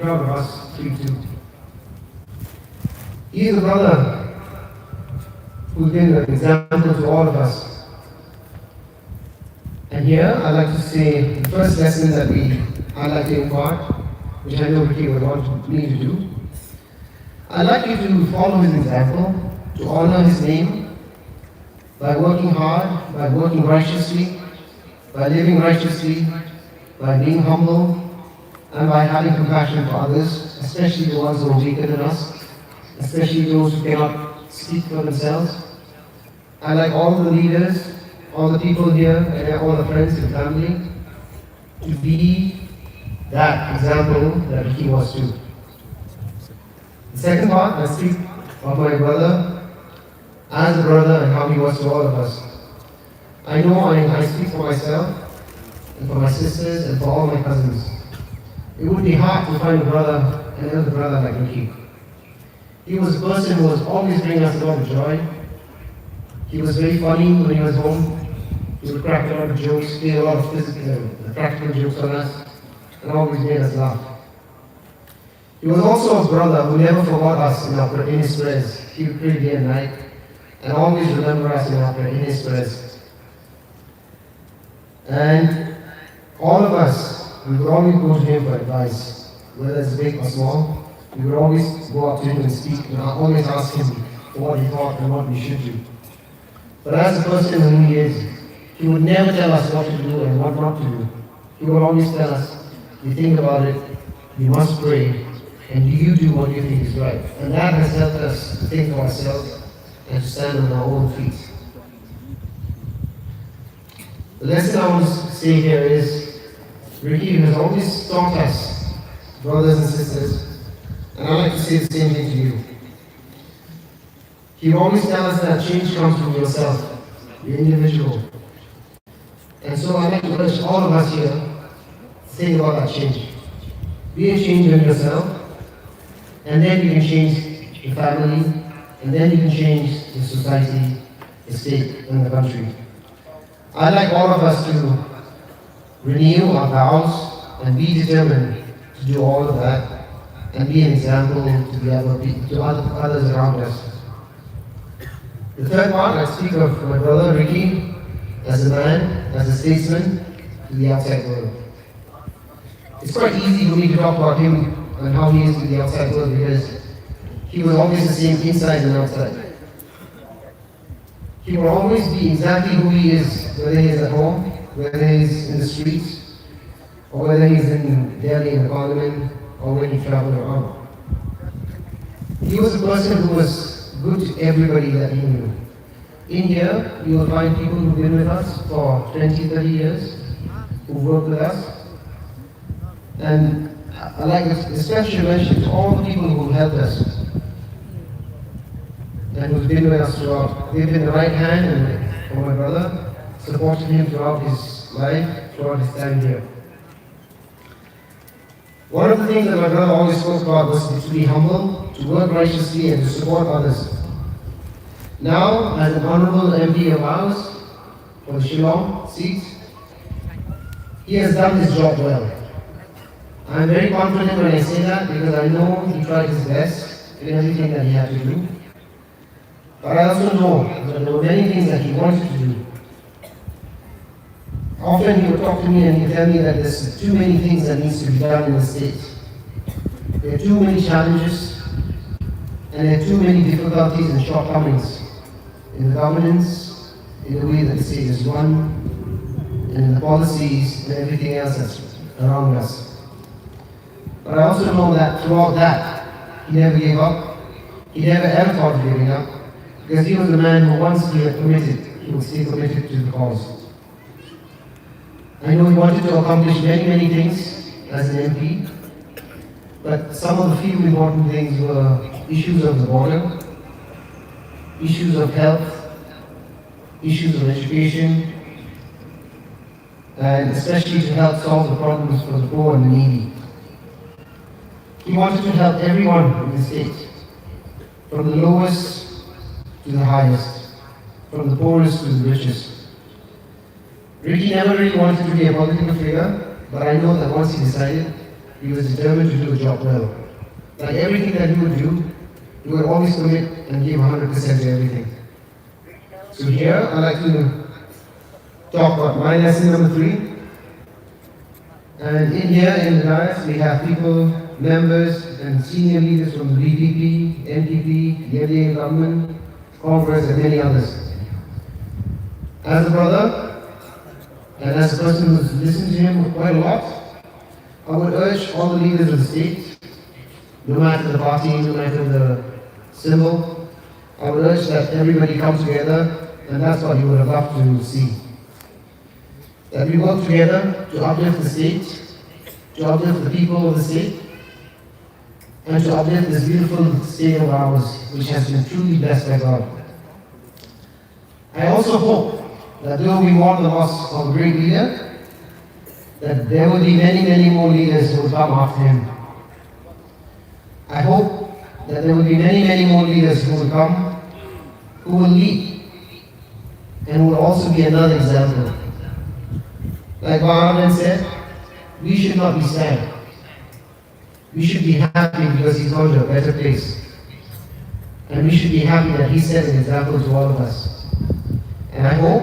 proud of us too. He is a brother who's been an example to all of us. And here I'd like to say the first lesson that I'd like to impart, which I know Ricky would want me to do. I'd like you to follow his example, to honor his name by working hard, by working righteously, by living righteously, by being humble, and by having compassion for others, especially the ones who are weaker than us, especially those who cannot speak for themselves. I'd like all the leaders, all the people here, and all the friends and family to be that example that he was too. The second part, I speak of my brother as a brother and how he was to all of us. I know I speak for myself and for my sisters and for all my cousins. It would be hard to find a brother, an elder brother like Ricky. He was a person who was always bringing us a lot of joy. He was very funny when he was home. He would crack a lot of jokes, play a lot of physical, practical jokes on us, and always made us laugh. He was also a brother who never forgot us in his prayers. He would pray day and night, and always remember us in his prayers. And all of us, we would always go to him for advice, whether it's big or small. We would always go up to him and speak, and always ask him what he thought and what we should do. But as a person who he is, he would never tell us what to do and what not to do. He would always tell us, you think about it, you must pray, and you do what you think is right. And that has helped us to think for ourselves and to stand on our own feet. The lesson I want to say here is, Ricky has always taught us, brothers and sisters, and I'd like to say the same thing to you. He always tells us that change comes from yourself, the individual. And so I'd like to urge all of us here to think about that change. Be a change in yourself, and then you can change the family, and then you can change the society, the state, and the country. I'd like all of us to renew our vows and be determined to do all of that and be an example to others around us. The third part, I speak of my brother Ricky as a man, as a statesman to the outside world. It's quite easy for me to talk about him and how he is to the outside world because he was always the same inside and outside. He will always be exactly who he is, whether he is at home, whether he is in the streets, or whether he is in Delhi in the parliament, or when he traveled around. He was a person who was good to everybody that he knew. In here, you will find people who've been with us for 20, 30 years, who work with us. And I like a special mention to all the people who helped us and who've been with us throughout. They've been the right hand for my brother, supported him throughout his life, throughout his time here. One of the things that my brother always spoke about was to be humble, to work righteously, and to support others. Now, as an honorable MP of ours for the Shillong seat, he has done his job well. I'm very confident when I say that because I know he tried his best in everything that he had to do. But I also know that there were many things that he wanted to do. Often he would talk to me and he would tell me that there's too many things that needs to be done in the state. There are too many challenges and there are too many difficulties and shortcomings in the governance, in the way that the state is run, and in the policies and everything else that's around us. But I also know that throughout that, he never gave up. He never ever thought of giving up. Because he was a man who once he had committed, he would stay committed to the cause. I know he wanted to accomplish many, many things as an MP, but some of the few important things were issues of the border, issues of health, issues of education, and especially to help solve the problems for the poor and the needy. He wanted to help everyone in the state, from the lowest to the highest, from the poorest to the richest. Ricky never really wanted to be a political figure, but I know that once he decided, he was determined to do the job well. Like everything that he would always commit and give 100% to everything. So here, I'd like to talk about my lesson number 3. And in here, in the dais, we have people, members, and senior leaders from the BPP, NPP, the NDA government, Congress, and many others. As a brother, and as a person who's listened to him quite a lot, I would urge all the leaders of the state, no matter the party, no matter the symbol, I would urge that everybody come together, and that's what you would have loved to see. That we work together to uplift the state, to uplift the people of the state, and to uplift this beautiful state of ours, which has been truly blessed by God. I also hope that though we mourn the loss of a great leader, that there will be many, many more leaders who will come after him. I hope that there will be many, many more leaders who will come, who will lead, and who will also be another example. Like Mahatma said, we should not be sad. We should be happy because he's gone to a better place. And we should be happy that he set an example to all of us. And I hope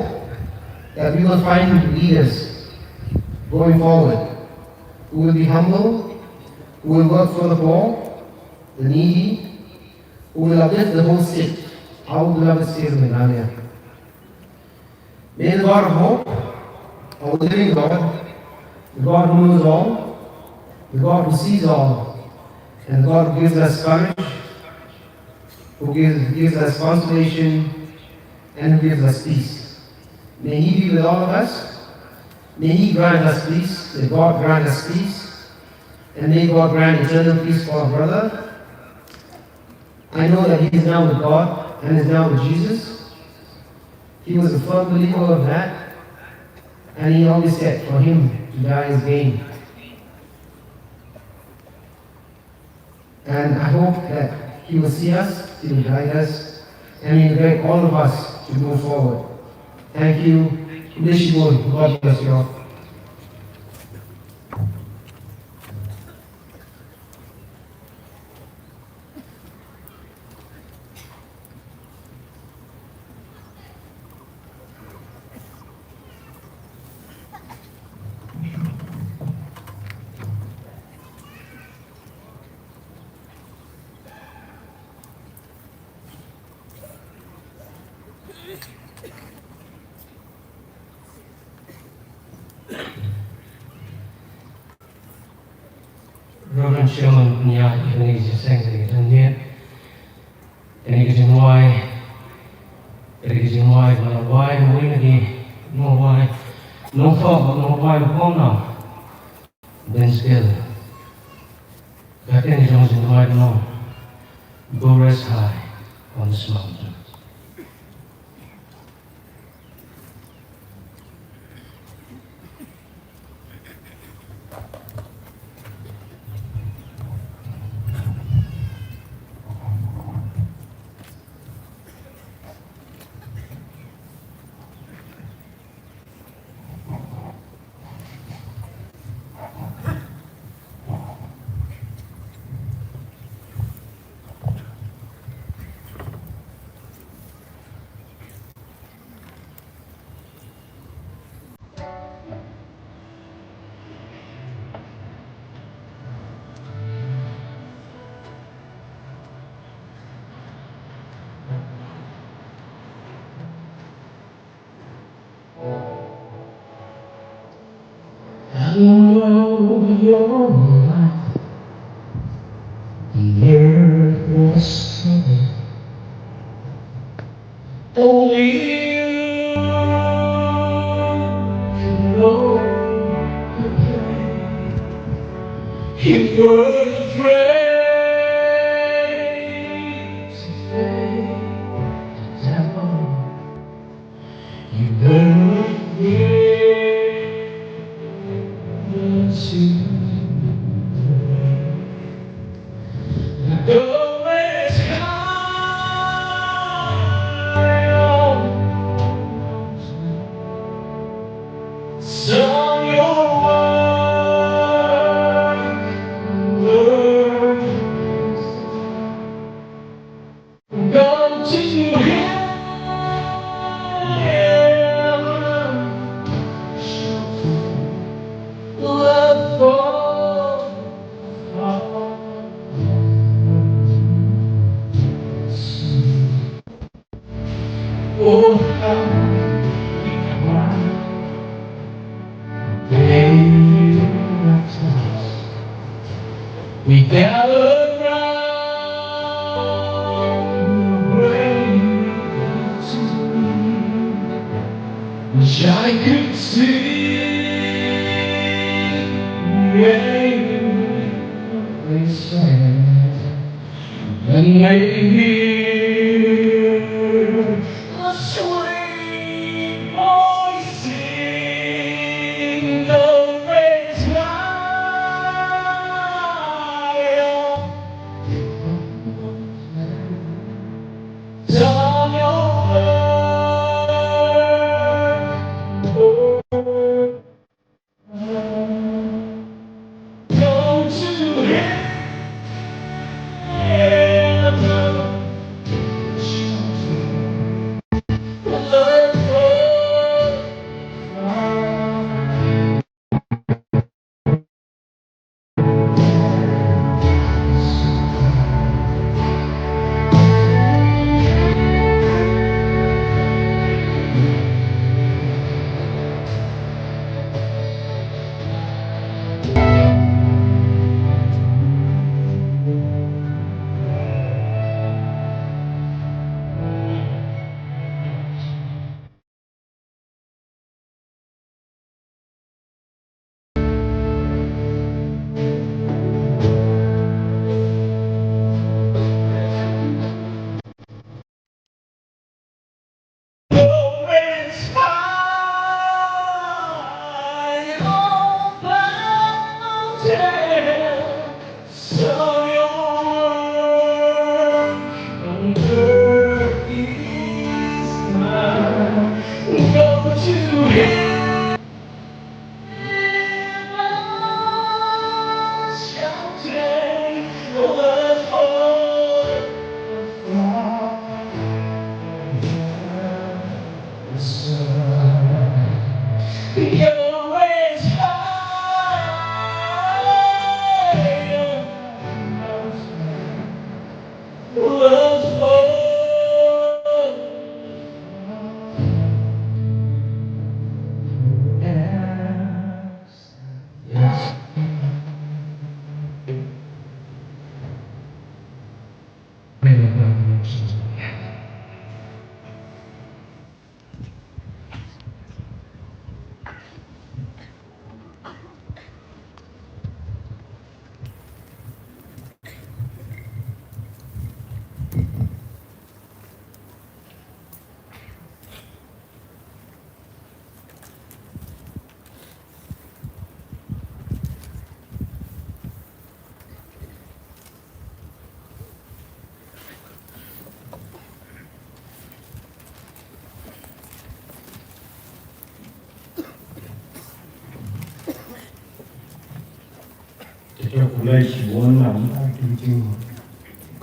that we will find leaders going forward who will be humble, who will work for the poor, the needy, who will uplift the whole state, our beloved state of Meghalaya. May the God of hope, our living God, the God who knows all, the God who sees all, and the God who gives us courage, who gives us consolation, and who gives us peace. May He be with all of us. May He grant us peace. May God grant us peace. And may God grant eternal peace for our brother. I know that he is now with God and is now with Jesus. He was a firm believer of that. And he always said, for him to die is gain. And I hope that he will see us, he will guide us, and he will guide all of us to move forward. Thank you. God bless you all. Reverend Chairman Nya Indonesia Sengri dan Nyet ini kejenuai malawai mui lagi malawai nongkok malawai kono dan skill katanya jangan jenuai no go rest high on this mountain. Your life, the earth was solid. Only you know the pain. You were afraid to face the devil. You were afraid to go as high on sung your word gathered round the which I could see. They said, and they hear the sweet voice sing the race wild. Turn your go to cho cụ lê chỉ muốn nắm tay chương trình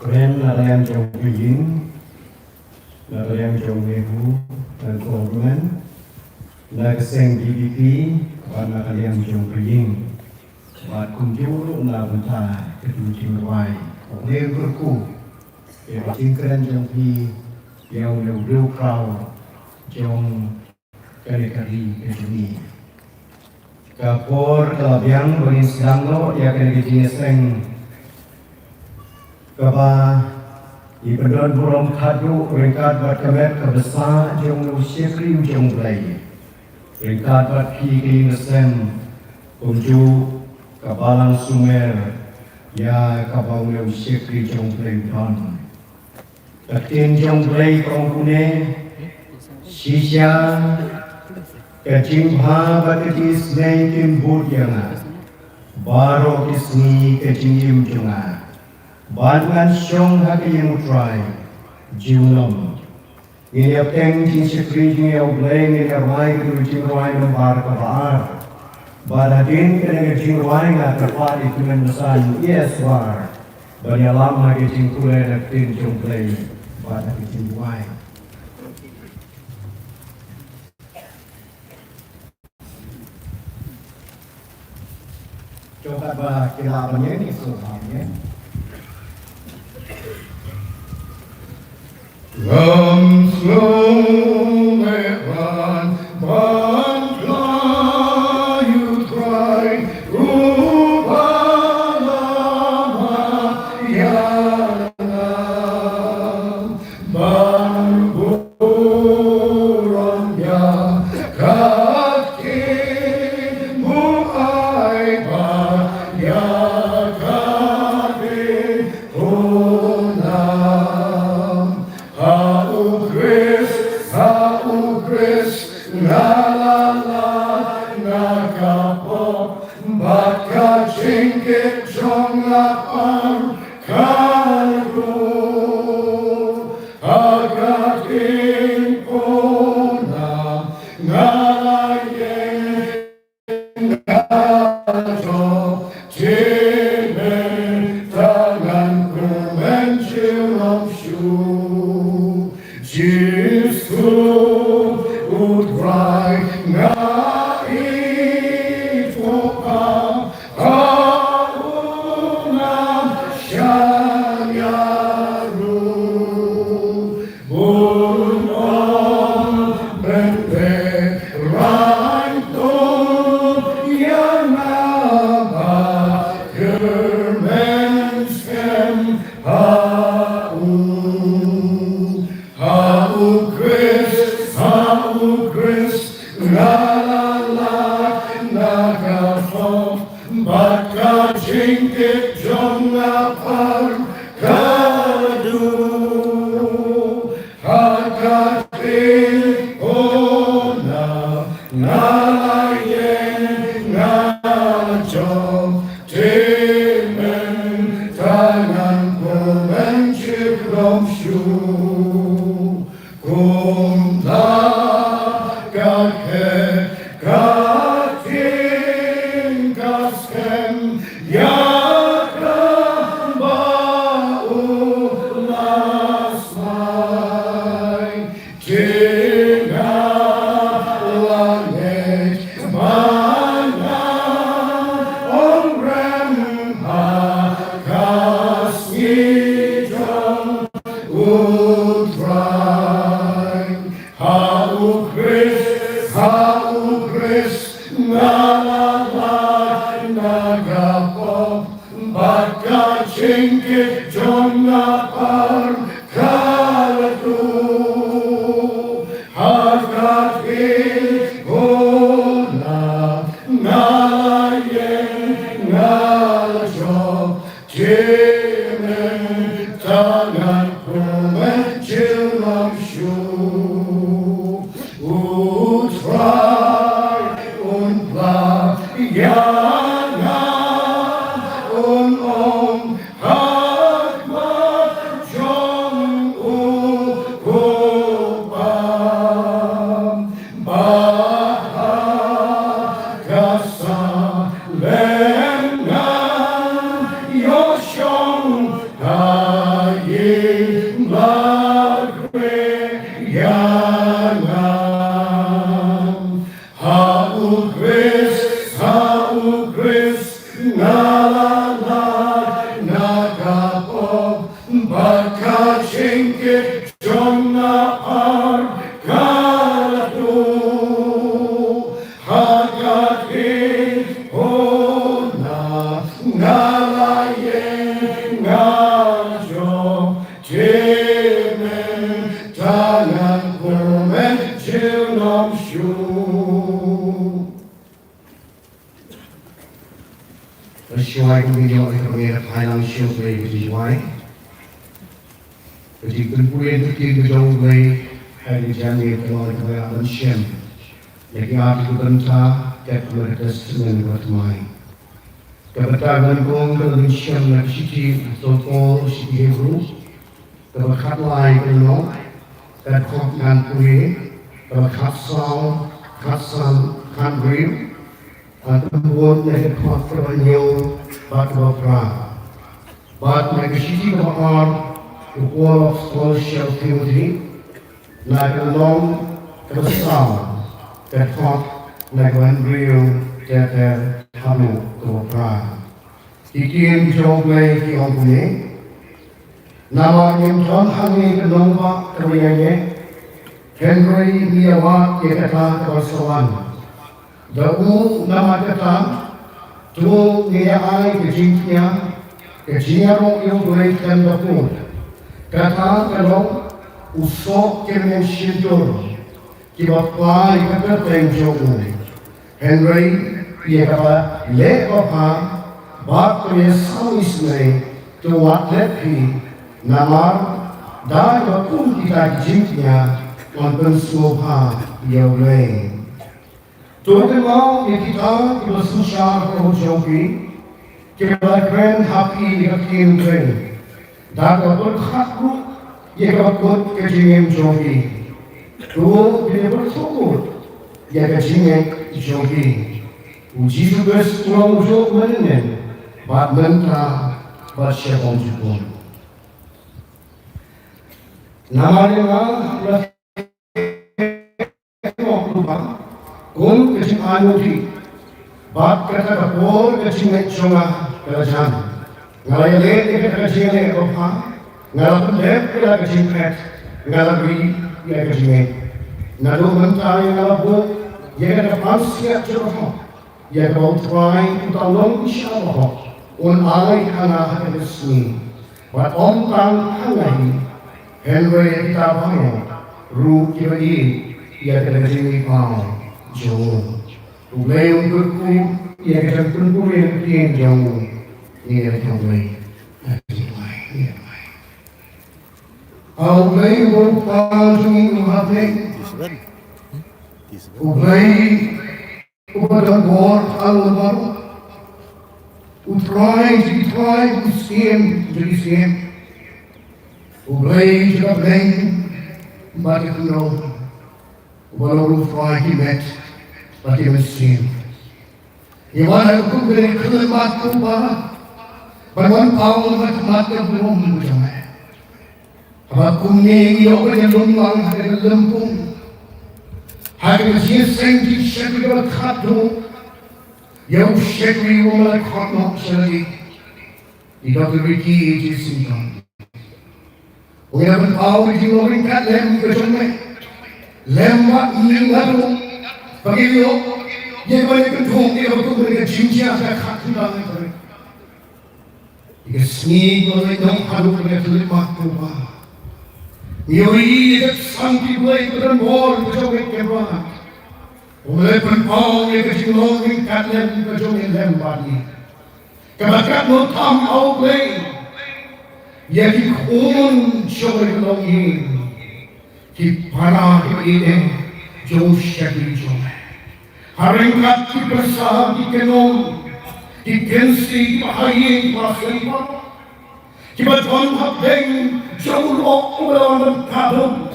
keren là yang trong cái dính là yang trong nghề hú là government là cái sen GDP và là yang trong cái dính và cùng chú lúc là vấn thà cái chương trình ngoài nghề berku để chương keren trong khi yang đều rêu cao trong cái kari cái ini kapor kelabiang bagi sedang lo ya kena kejinya seng kaba di pendon burung kadu ringkat buat kemet kebesar jong lo syekri jong belai ringkat buat kiri ngesen unju kabalang sumer ya kabau lo syekri jong belai don katin jong belai kongkune shisha kecimha baketis naikin budjanga baro kisni kecingim junga bangan syong hakiyang utray jiunom ini apeng jing sekri jing yaw bleng ini arwai kudu jing rwai membar kabaar badadin kena jing rwai nga kapat itunan besan yes war banyalam haki jing kulai naktin jong bleng badaki jing rwai coba kelabannya ini soalnya Run slow, run, run, fly, you cry, Rupala Tita Utrein, Hau Chris, Nalalai Nagapop, Baka Chinkit Jonnapar, Kalatu, Hagati, Hona, Nalayen, Nalajob, Jimen, Tagan, Kumen, Jilam Shu, Utrai, Unpla, Yana, Om, Hakma, Jong, Upam, Baha, Kasa, Lena, Yoshong, Hayin, Magre, Yana, Hau Chris, Nalalai, Nagapop, Baka Chinkit, Jonnapar, Kalatu, Hagati, Hona, Nalayen, Nalajob, Jimen, Tanan, Kumen, Jilam Shu. Bersyuai kemudian oleh kerana financial play bersyuai. Jadi kumpulan itu berjauh dari hari jami keluar kepada Alam Lagi arti bentah dan keluarga semen bertemai. Kebetulan kong dalam Syam dan Siti Toko Siti Hebrew. Kebekat lain kenal. Kebekat Puri. Kebekat Sal. Kan Brim. Tembuat yang kebekat Nyau. Bat Bapra. Bat Megasiti Bahar. The wall of scholarship Timothy, like a long castle that fought like one real that Tanu to Prague. He came to play the Ompune. Nama yang John Hangi ke Nova Koreanya, Henry Miyawa Yekata Kawasawan. Dahu nama kata, tu niyai kejinyaro yung berikan dapur. Kata kalau usok kemen shintur, kibapa ikata tenjogu. Henry ia kata le apa, bak punya samis ne tu watlepi namar dah bakun kita jinknya konten soha yaulay. Tu kenal kita bersusah berjogi, kita keren happy dikakin keren. Dah dapat hakku, ia dapat kejengem jogi. Tu dia bersyukur, ia kejengem jogi. Uji tugas tuang ujung menen, bat mentah, bat syakon jukun. Nama dia berlupa, kun kejeng anuti, bat kata kapor kejengem jonga kerajaan. Ngalai le kejengem roha, ngalai lep kejengem, ngalai kejengem. Nalu mentah yang ngalai ia dapat siap cerah. Ia kau try tolong insyaAllah un alai kana hadisni wat omtang hangai henry kita bangun ru kibadi ia kena jini pau jauh ulai untukku ia kena kunpur yang tiang jauh ia jauh ulai berpau jauh hati ulai kepada Gor Al-Baru utrai, usiem, jelisiem ulai juga beng bagi kenal walau utrai himet bagi mesin iwan aku beri kelemat kubah bangun awal matmat belum menjamai aku ni ia berjalan hari lempung hari siang di syarikat khatu yang syarikat oleh khatu syarikat Dr. Ricky A.J. Sinton. Ungapun kau di kat lem kejome, lem mak ni lalu bagi lo, yang boleh kedung dia betul mereka cinta saya khatulah mereka. Jika seni boleh dong halu mereka tulis mak tuba. Yoi jika santi boleh kedan bol kejome kebah. Oleh penkau mereka cinglong kat lem kejome lem bagi. Kebakat lo tam au boleh. Yaki khun choy longi ki para ide jo shakli jo harengat ki prasad ki kenon ki kensi bahaye pasenpa ki baton habeng jo lo ulan kadam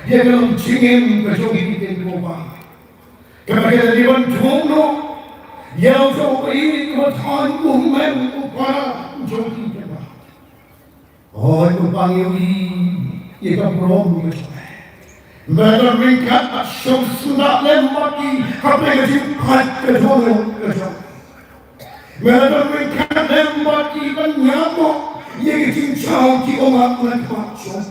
yegelom chingem ka jo ki ken goba kabagala diwan thono yau jo i ko thon ummen upara jo ki oh, itu panggil ia kabrom itu. Mereka ringkat asyik sudah lembati, apa yang dikat kedua kedua. Mereka ringkat lembati dan nyamuk, ia cincau di omak lembut jom.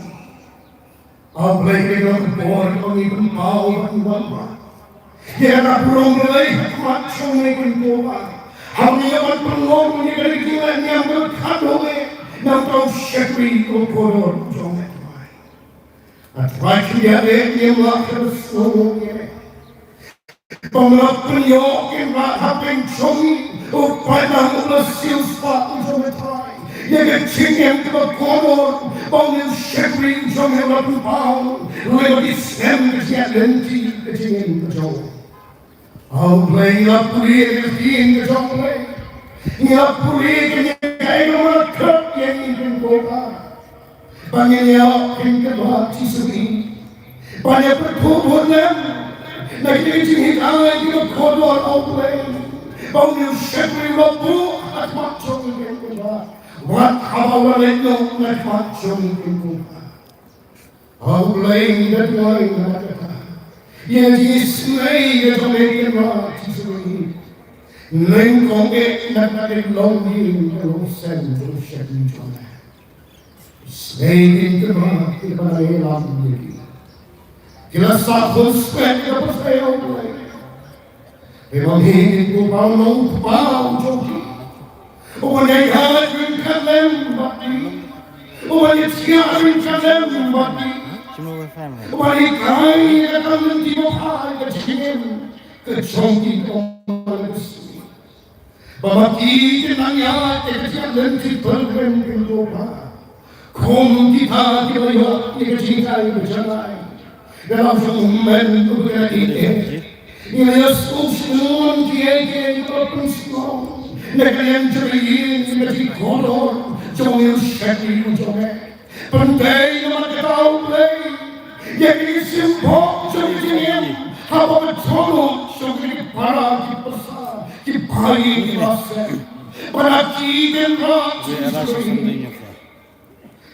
Apa yang bor kami pun tahu dan wapa. Ia kabrom lagi mat jom ini pun boba. Kami akan pelong ini dari kita yang berkadoi. Nang kau syakri kau koron jom etwai. Atwai kiyade yang lakar semuanya. Pemlak penyok yang hapeng jomi. Upai nang ulas silspa jom etwai. Yang cingem kau koron. Pemlak syakri jom etwai pau. Lewat isem kesiat lenti kecingem kejom. Au play la puri kecing kejom play. Ya puri kecing kejom. Yang ingin bola, banyak yang kedua disini, banyak perkumpulan, lagi ini kaya kita kodol awalnya, banyak syakri labu atmat jom yang kedua, wat awalnya atmat jom yang kedua, awalnya kedua yang kedua, yang disini jom yang kedua disini. Neng konge nagari longi kalau sendu syakli jona. Selain itu kita elam lagi. Kita sahus kita percaya oleh. Memang hidup bau bau joki. Orang yang halat dengan lembati. Orang yang siap dengan lembati. Orang yang kaya dengan mentibah kecil kecongki orang Bamaki nanya kecil lenti terben kendoba, kom kita kaya kecilai berjalan dalam zaman berganti. Ini susun dia berpensiun, negara jeriin menjadi kolor, jauh syakir jauh. Penting mereka tahu play, jadi simpok jauh apa betul jauh para di pasar. Kipai rasa, pada kiden rajin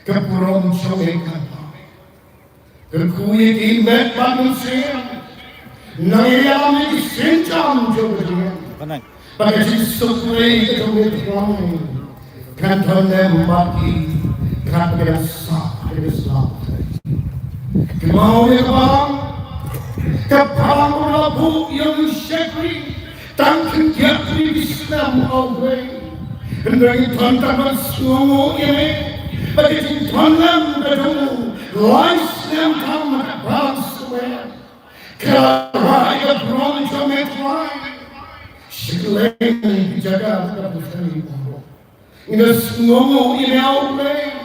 kepurom cowekan, kekuat imbet manusia, nayam disenjam jodohnya, pada sisukui ketujuan, kantonem mati, kanberasa Islam, kemau yang kepala mulabu yang syakri. Tangkin jatri Islam away, dari tantangan semua ini, bagi tanam kedua, Islam tamat bangsa, kerana bronco metrai, selain jaga kebesaran ini semua ini away,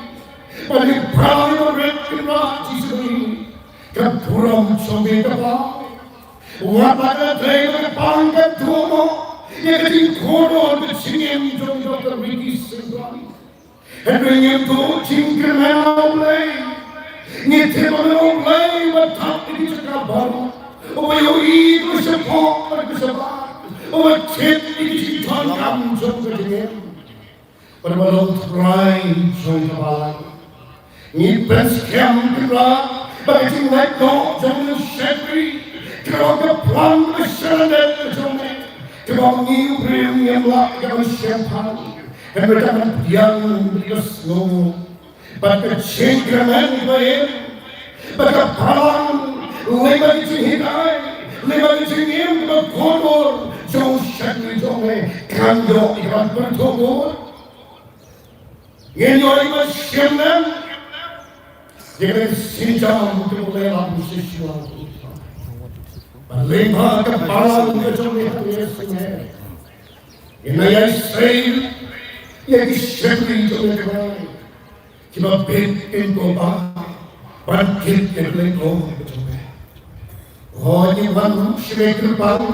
bagi prajurit kerajaan ini, kepuram coba. Wapaka tega pangkat tumo, yang kono bercingem jom Dr. Ricky Sinton. Hedringem tu cingkir menawlay, ngitibang menawlay, batap di cakabaru. Oyo ibu sepok berkesebat, oyo cip di cintan kam jom bercingem. Perbalong try jom kabalan, ngipens kem kira, bagi cinglet no jom syakri. Kalau keplang masyarakat kejome, kalau ngiuprim yang lak yang syaitan, and mereka yang berikas no, pada cengkraman baik, pada palang, lima hidai, lima im berkotor, jauh syakri jauh kandok ikan berkotor, ngenoi masyarakat, dengan sinjam untuk lelang sesuatu. Lima kepala jauh Yesus. Inaya Israel, yang syakri jauh lelang. Kita bikin koba, bangkit dari koba betul. Oh, ini wan syekh bang,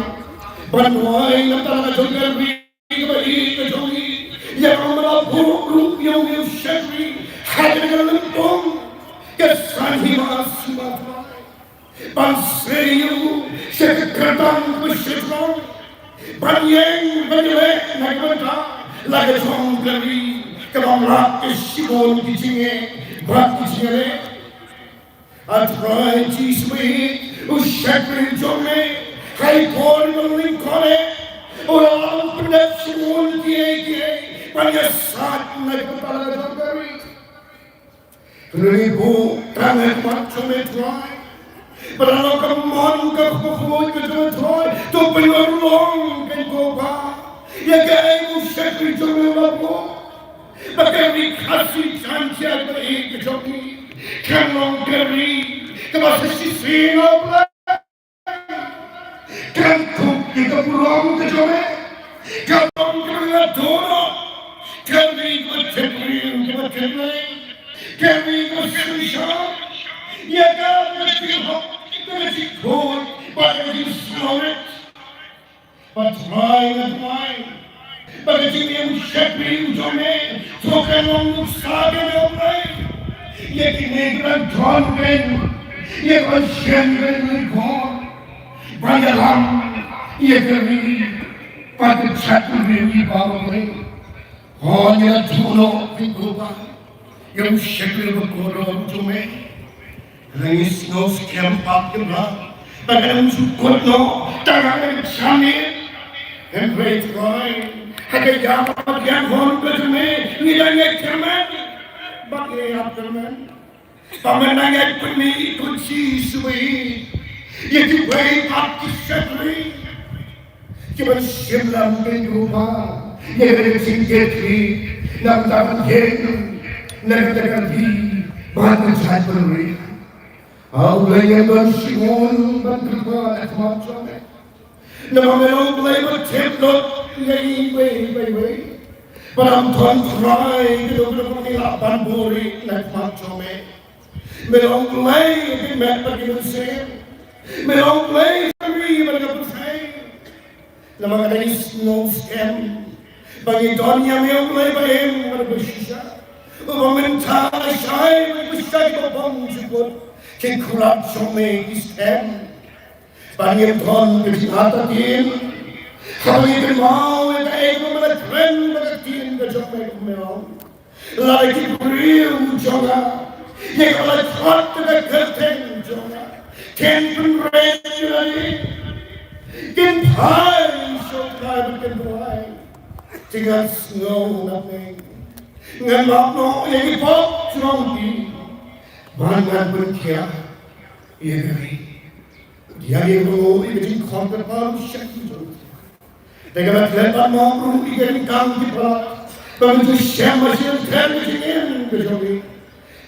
banwai nantara jogar bi kembali ke joli, yang melapur yang syekh hadir dalam kom, kesanhi masih Banseyu syekh kertang bersyukur, banyeng banyak naikmata, lagi jongkari. Kalau melakukan sibol di sini, bak di sini, atrai cismi, usyakri jome, kai pon melingkore, orang penat sibol kiai, banyak saat naik kepala jangkari. Ribu tangan macam etrai, berlalu kemon ke pukul ke etrai, tu penyerong ke koba, ya kai usyakri jome lapu. Bagaimana kasih janji beri kejoki, kanong keri, kemasa sisi ngobrol, kantuk kita pulang kejoki, kanong keri dono, keri bercebri, keri bersusah, ya kan keri kod, bagi snoret, batrai. Bagaimana yang syakri ujome, tokan orang sahaja orang, yang negara John, yang Ocean Lekor, Banyalam, yang kami pada satu ini baru hanya tuno pikuba, yang syakri berkorban ujome, langis nos kempak kemla, bagaimana sukutno, tangan kami, and great cry. Ada jawab yang hormat me, nilai kerman, bagi kerman, pemenang peni kunci suwi, yang dibuat hati sekali, cuma sembilan minggu yang ada singkiri, nak dapat yen, nak dapat di, bahkan saat beri, Allah yang bersimun berkerja macam ni. Nama melong play bertemplot, way. But I'm trying to do the nilapan buri like macome. Melong play, di met pagi musim. Melong play, kami bagi pusing. Nama ada snow scam. Bagi dunia melong play bahem berbisya. Upaminta syai berbisya kebom jubut. Kekurat some scam. Bagi tuan berjihatatin. Kami bermau yang ego melakren berketin berjumpa kumel. Lagi beriu jonga, yang kalau kuat berkerten jonga. Ken penrejulani, ken pai sokai berkenduai. Tinggal snow nothing, ngan makno yang ipop jongki. Bangan berkia, ieri. Dia yang menguji dengan kontrapal syakir. Dengan lepas mampu ikan kang kita, bantu siapa yang terjadi berjumpa.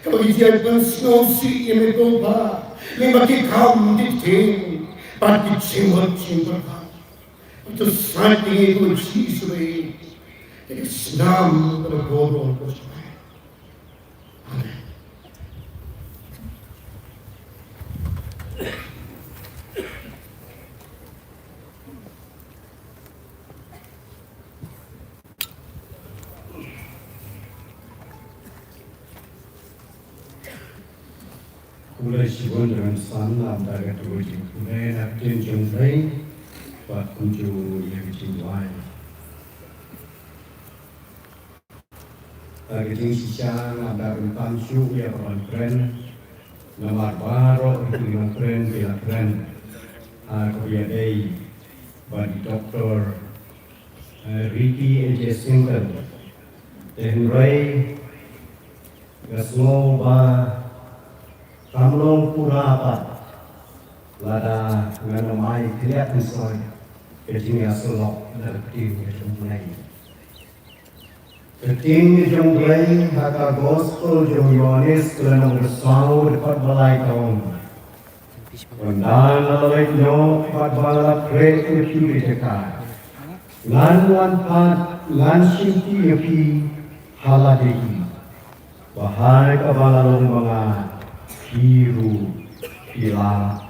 Kalau dia bersosi yang berubah, lima kikam ditin, pati cimot. Itu saat ini kunci sudah, jadi senam berbohong berjumpa. Amen. Kulai sibon dengan sana antara dua jing. Kulai nak tunjuk lain, buat kunjung yang jiwai. Kita sisa antara tansu yang beran nomor baru itu yang keren bila keren. Aku biadai bagi Doktor Ricky A.J. Single Tên rây Gas ngô ba Tam long pura pat Lada Ngana mai Kiliat nisoi Keting asolok Dari keting Jom bunai Keting jom bunai Haka gospel jom Yohanes Kelanong bersau Dekat balai kaum Wandan lalai no Pat balap krek Kepi dekat Ngan wan pat Ngan sinti Yepi Haladehi Bahai kabalalong mga Hiru Hila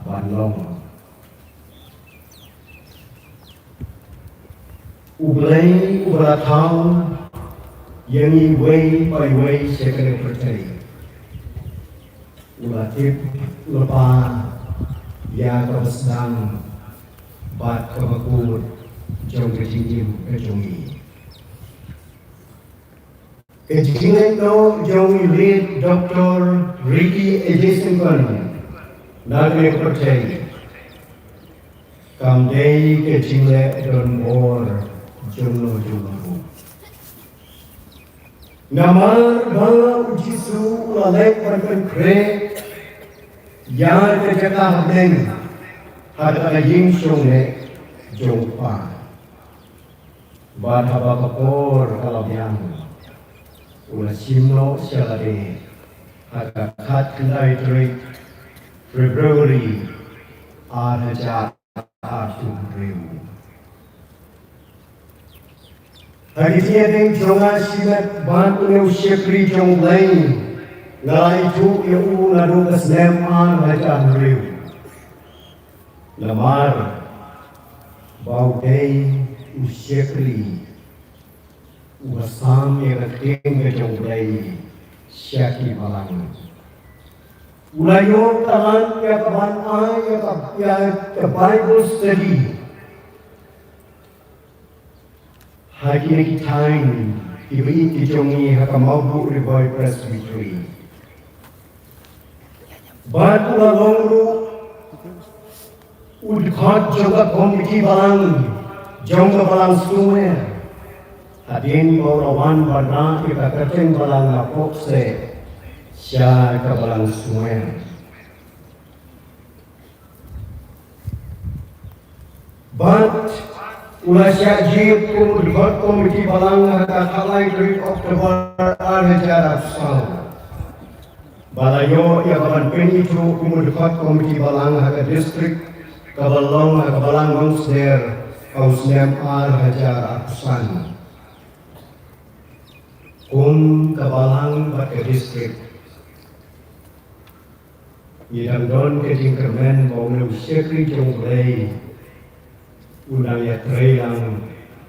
Banlong Ublay Ubratau Yang way by way Sekali percaya Ulatip Lepa Ya kabesdang Bat kabakur Jom kejinjim kejongi Kejingan no Jom lead Dr. Ricky Edison Khan Nagre percaya Kamdei kejingle Don Bor Jumlo Jumlo Namar Bala Ujisu Lalek Perken Krek Ya Kejaka Habeng Hada Ying Shongne Jompa Bad Habakapor Kalabyang Ula Simno Syalade Hada Kat Kendai Trik Februari Arhajar Artum Riu Hari tiada jonga silat bantu ne usyakri jong lain ngalai tu eu nadu kesnem Arhajar Riu Lamar Bau day usyakri Wasam yang keting kejong lain Syaki malang Ulayo tahan ya kaban ya ke Bible study. Hari ini time ibu jongi hakamau Riboy Presbytery. Batu lalongru udkhot juga komiti balang jongga balang sungai. Hadin baurawan warna kita kerjeng balang lapok se. Sya kabalang sungai But Ula sya jib Udhot komiti balang Kakalai 3 Oktober Arhajar Afsal Balayo ya kaban penitu Udhot komiti balang Haka distrik Kabalong Kabalang Mangsder Kausnem Arhajar Afsan Kabalang Baka distrik Yang don ketingkermen mau menusyakri jonglai Unang ya treyang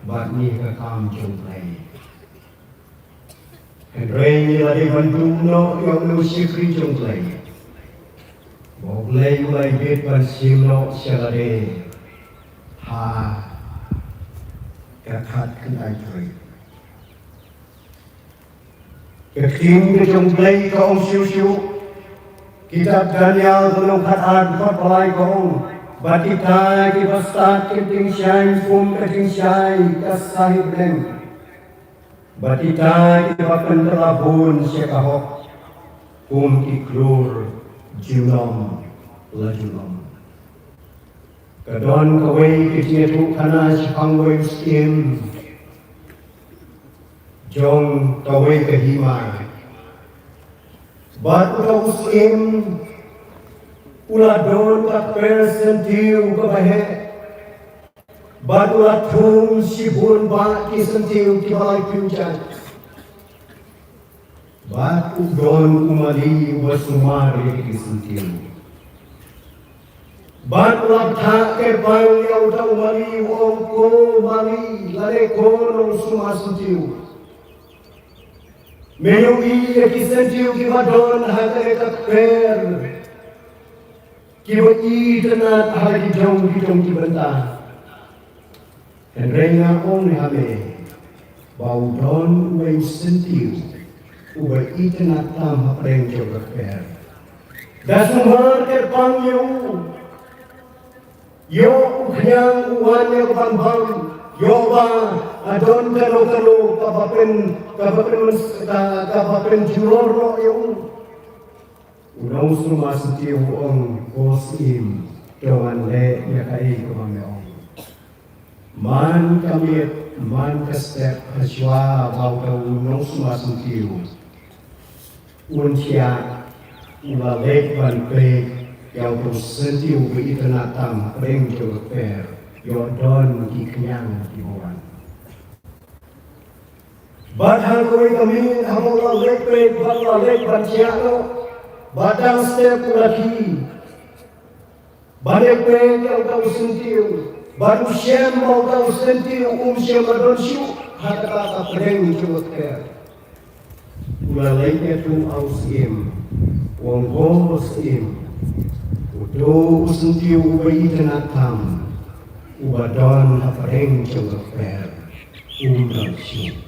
Batni kekam jonglai Hendrei nilai banduno yang menusyakri jonglai Boglai ulai bit bansimno syalade Ha Kakat kenai trey Keting jonglai kaum siu-siu Kitab Daniel belum khataan kot balai kong Batita ki bastat keting syai Fum keting syai kasahib leng Batita ki bakan terlabun syekahok Fum ki klur julom lajulom Kadon kawai kecietu kana syekangwai skim Jong kawai kehimai Bat ula usim Ula don tak persentiu kebahe Bat ula tung sibun bat kisentiu kibalai piujan Bat udon umali wasumari kisentiu Bat ula tak kepang yau ta umali wongko mali Lare kono suma sentiu Meyugi kisentiu kibadon hakare kakper Kiwai tenat hari jong kibenta Henrenga ong hame Bau don wei sentiu Ubai tenat tam hapreng jong kakper Dasumar kerpang Yo uknyang uwan yang bang Yo ba adon kalo kapapen kabapen juror yung unang sumasatiu ang kosim dengan le yakai kamameong man kamit man kastep haswa bauta unang sumasatiu unsia ulalek ban pe yang bersentiu beitanatam preng joper yodon di kenyang di bawah Badhang koi kami hamola lekpe bala lek banciano badang step lagi badek pe yang kau sentiu baru shem mau kau sentiu shem adonshu hata preng joper ulaleknya tu ausim wong ausim udo sentiu ubai tenatam ubadon preng joper umrashu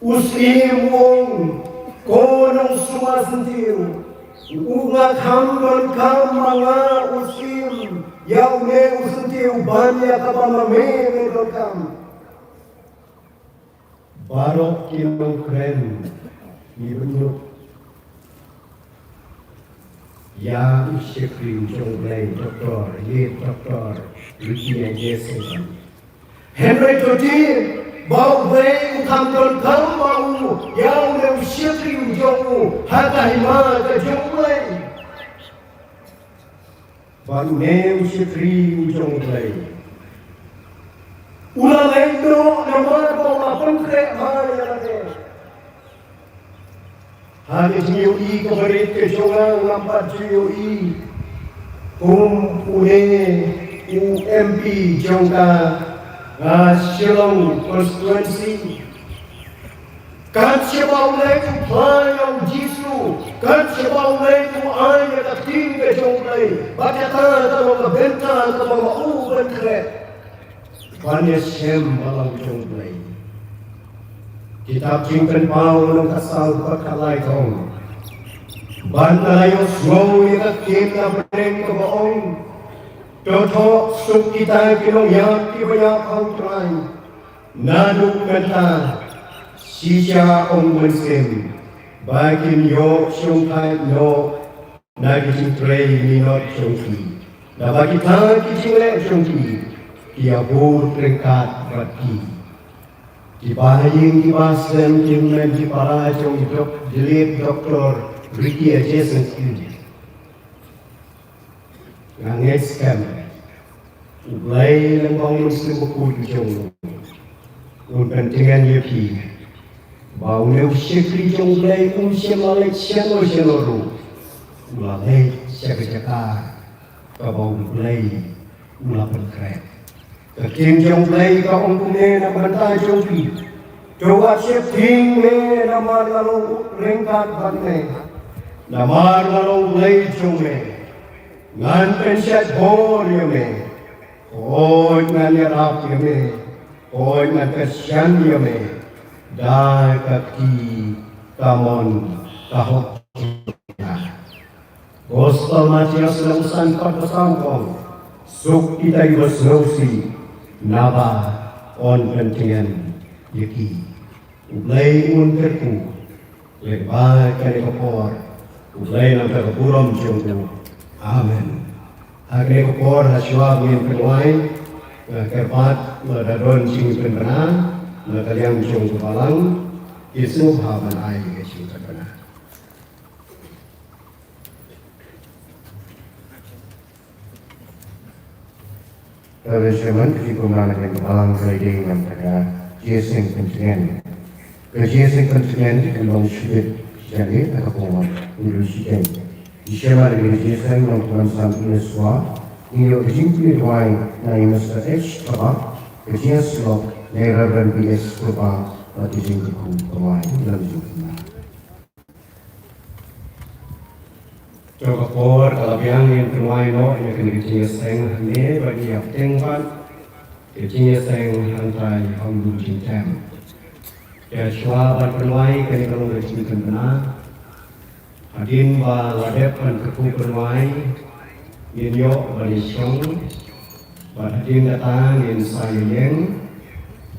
Usim wong konong sumasentiu unga kamban kamanga usim yau ne usentiu banya kabama me dokam barok kinong kren ibnu ya usyekri jonglei doktor Ricky Jesse Henry Todir Bau beng kamdon kalmau yang nem syekri ujomu hata hima ke jonglei baru nem syekri ujonglei ulalai no nama bola pengkre hanya lagi hadis nyui keberit ke jongang lampat nyui pune UMP jongka Shillong constituency kan sebab leku payau jisu kan sebab leku ayat ating ke jonglei baca kalau ke bentang ke mau benkret banyak shem balang jonglei kitab jingkan pau nang kasal pakalai kong bantayo slow yang kita beren ke baong Toto suk kita kinong yang kibaya pau try Nadu kanta Sisya ong mensim Bagin yo siung kai no Nagijing tray minot siungki Nabagi ta kijing le siungki Kia bur ringkat bati Dibahaying dibasem Jingmen dipara siung Dilit doktor Ricky Jason Nangis kan Ulai lembang muslim buku jong Unpentingan yepi Bau neu syekri jong ulai Syamalik syanoru Ulai syakajaka Kabau ulai Ula penkret Kekim jong ulai Kaong kumne na banta jong pi Doa syepting me Namar lalu ringkat batne Namar lalu ulai jong me Ngan pensyat bor yame Hoy ngan yarap yame Hoy ngan kesyan yame Dai kaki kamon kahok Gospel Matias lausan pagpasangkong Suk kita ibas ngausi Naba on pentingan yaki Ublay unterku Lebay kanikapor Ublay ng kakapurom siyong Amen. Akhirnya kepor hasywa min penuai, kerpat medadon sing penbena, medaliang jong kepalang, isu haban ai ke sing penbena. Teman-teman di pemanah yang kepalang kreding yang pada jesing pentingan. Kejesing pentingan di kembang syibit jadi tak kepon ulu syibit. Ishema realization ng Tuan Ineswa, niyo jingkli duway na Mr. H. Kaba, kajiyang slok na Reverend B.S. Kaba, at jingkli ko duway ng jingkli na. Coba por kalabiang yang duway no, yung kajiyang seng hane, bagi yapteng pan, kajiyang seng hantay hangdu jingtem. Kaya sywa ban penuai kanilang jingkli na, Adin ba ladep kan kepu perwai Inyo balisyong Badin datang in sayeng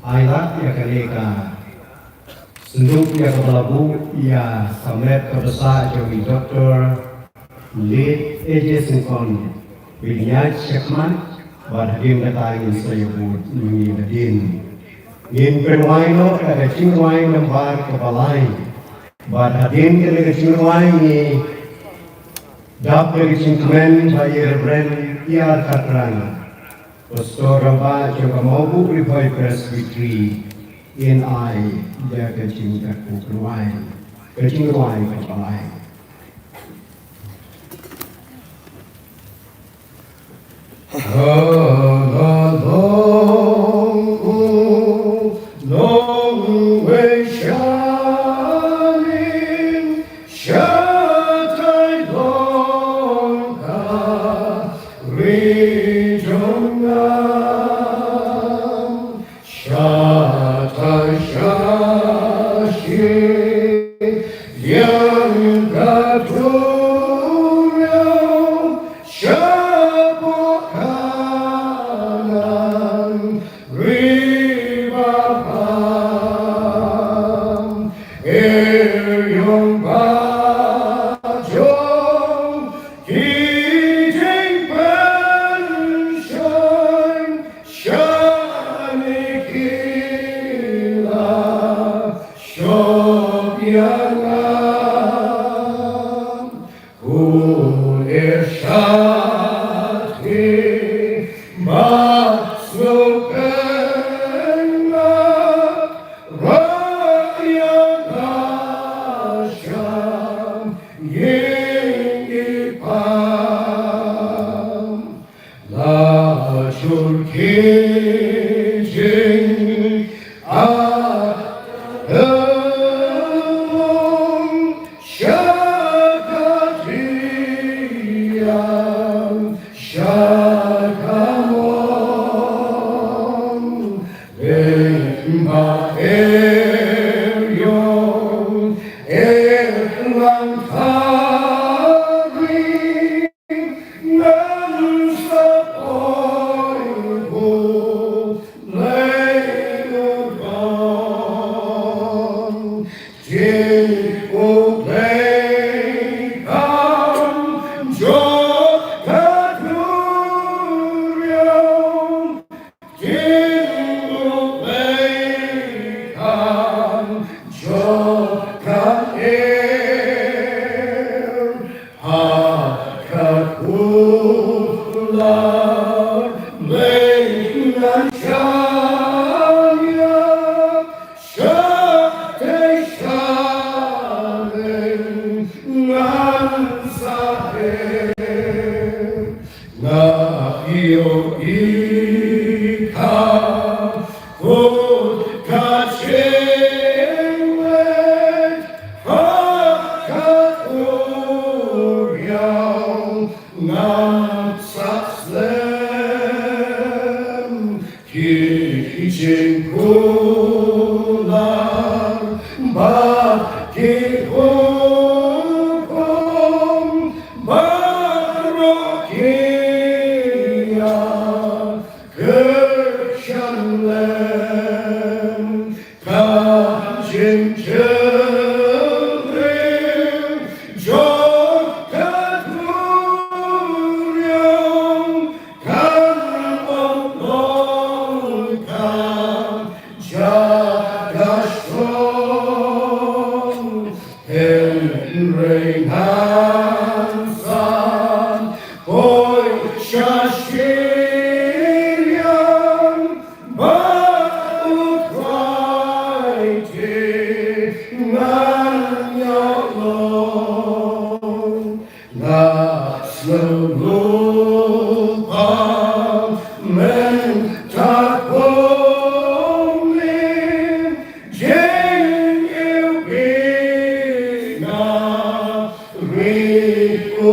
Ailat ya kaleka Seluruhnya kepala bu, ia samet kerbesar jadi Dr. Lead A.J. Sinkon, Winyaj Shekman, Badhadim datangin saya buat mengingatkan. Ngin penwaino ada cingwai lembar kepalai, Badhadim kena cingwai ni dap dari cingkemen bayar brand iar katrana. Pastor Ramba juga mau bu ribai presbytery. In I, dia kecing aku keluai kepalai. Long way shining, shattered long region, shattered shashi, young Gabriel, shabokanan, ribapam, young bajong, kijing penshine, shanikila, shobyanam, kulishati, matsukena, rayanasham, yingipam, lachul kijing, Shakatiyam, Shakamon, Vimba Eryon, Erlantari, Nansapoibu, Leinugon, Jiku Leikam, Jokaturiam, Jiku Leikam, Jokatir, Hakakular, Leiknashaya, Shakti Shalim, Nansahir, Nahio Ika, Kut Kachinwet, Hakaturiam, Nansaslem, Kijing Kular, Bakihukum, Barokia, Kirshanlem, Kajin Children, Jokaturiam, Kanamolokam, Jagashrom, Henreinansan, Boy Shashiriam, Bautraiti, Nanyalon, Naslulupam, Mentakolim, Jeng Ilbina, Riku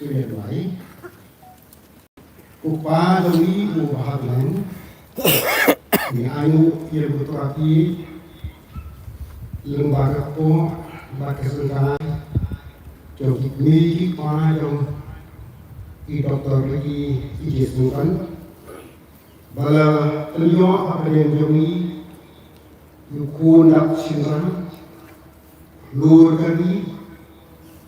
tuyệt vời cuộc ba đồng ý của hạt lắng vì ai ngủ yêu của tòa tí lưng bà các cô bà các sự ta cho kịp mi kịp qua trong khi dokter lagi ijazahkan bala telio apa yang jongi yukun dak sinran lur kali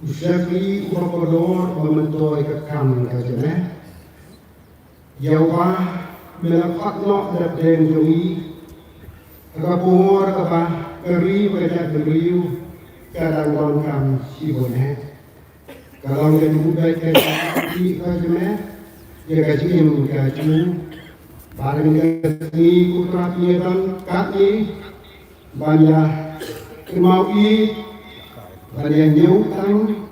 usyakli urokodor mementoy kekam kajane yawa melafak no dak den jongi agapur kapa keri wajah beriu kadang longkam sibone kalau yang muda kaji kajme ya kaji yang kaji barang kaji putra piyetan kaki banyak kemaui banyak nyutang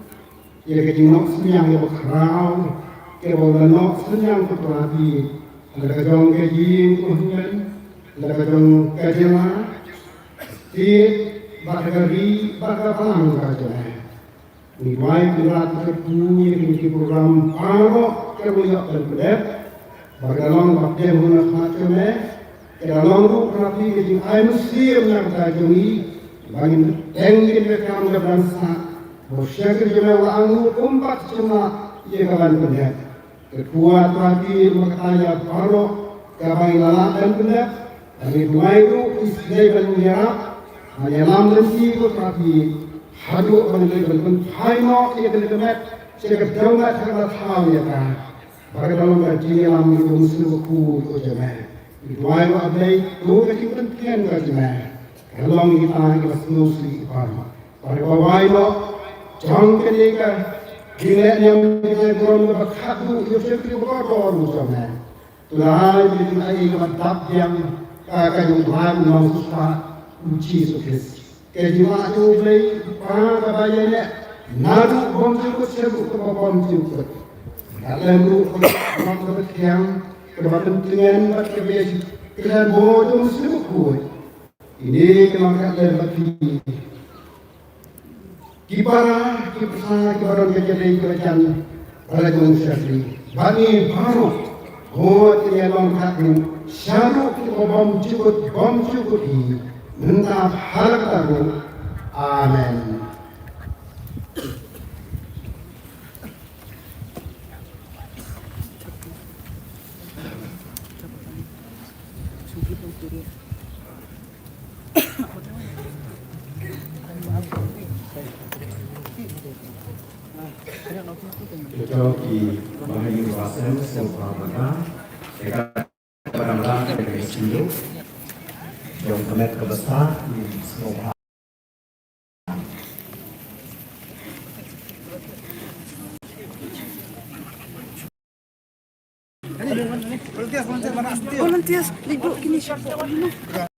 ya kaji nok senyang ya berkerau kebola nok senyang putra pi ada kajong kaji kuhungan ada kajong kaji lah ti bakari bakalang kajme Nilai berat terpunya di program Paro kerja berbedet, bagaimana bakal menghasilkan keme, dalam ruang rapi di Muslim yang terjadi, bagi tinggi mereka berbangsa, bersyukur jemaah anggur empat cuma ia kawan bedet, kedua rapi berkaya Paro kawan lalat dan bedet, dari dua itu istri dan menyerap, hanya enam lebih rapi. Hadu orang hai no ia terdekat sekat daulat terdekat hal ya kan bagaimana berjaya dalam hidup muslimku jemaah itu ayo abdai tu kecil penting jemaah kalau kita muslim parma pada bawai no jang ketika gila yang kita dorong berkhatu itu seperti berkotor jemaah tulai bikin air mantap yang kayu Tuhan mau susah uji sukses kejiwa itu beli para bayarnya naru bom cukup sebut ke bom cukup dalam orang bertiang kepentingan berkebiasaan kedan bodoh sebut kuat ini kelamkat dan berfi kibara menjadi kerajaan kerajaan syar'i bani baru kuat yang lengkap syaruk bom cukup ini Mentah harap aku. Amin. Kita di Bahayu Wasen Sempurna dekat Baranglah dari Sulu yang terlihat kebesar di semua Volunteers, libur kini siapa? Volunteers.